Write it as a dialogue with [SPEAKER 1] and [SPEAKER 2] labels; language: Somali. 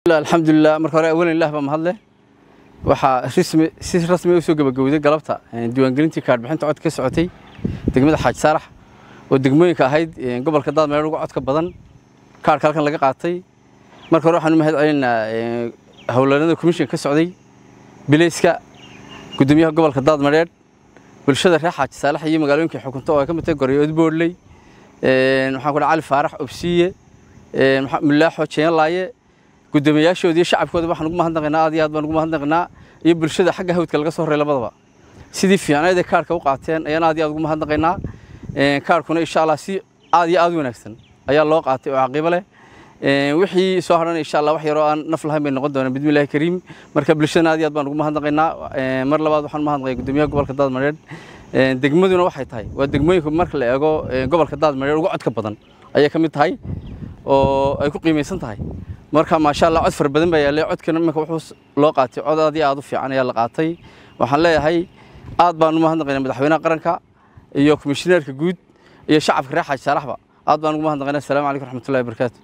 [SPEAKER 1] الحمد لله marka hore awal ilaah ba mahad leh waxa rasmi u soo gabagabowday galabta diiwaangelintii kaar bixinta cod ka socotay degmada Xaaj Saarax oo degmooyinka ahayd gobolka Daadmareer ugu codka badan kaarka halkan laga qaatay marka hore waxaan u mahad celinaa hawlaanada commission ka socday bilayska gudoomiyaha gobolka Daadmareer bulshada reer Xaaj Saarax iyo magaalooyinka xukunta oo ay ka mid tahay Goreyood Boorley waxaan ku dhahay Ali Faarax Obsiye Mulaax Xojeen Laaye gudoomiyaashoodii shacabkooda waxaan ugu mahadnaqaynaa aad iyo aad baan ugu mahadnaqaynaa iyo bulshada xagga hawdka laga soo horay labadaba sidii fiicnayd ee kaarka u qaateen ayaan aad iyo aad ugu mahadnaqaynaa kaarkuna insha Allah si aad iyo aad wanaagsan ayaa loo qaatay oo caqiibo leh wixii soo haran insha Allah wax yar oo aan naf lahayn bay noqon doonaan bismillaahi kariim marka bulshada aad iyo aad baan ugu mahadnaqaynaa mar labaad waxaan mahadnaqay gudoomiyaha gobolka Daadmareer degmaduna waxay tahay waa degmooyinka marka la eego gobolka Daadmareer ugu codka badan ayay ka mid tahay oo ay ku qiimeysan tahay marka ma sha Allah cod far badan baa yaalay codkana marka wuxuu loo qaatay cod aad iyo aad u fiican ayaa la qaatay waxaan leeyahay aad baan u mahadnaqaynaa madaxweynaha qaranka iyo komishineerka guud iyo shacabka reer Xaaj Saaraxba aad baan ugu mahadnaqaynaa. Assalaamu calaykum waraxmatullaahi wabarakaatuh.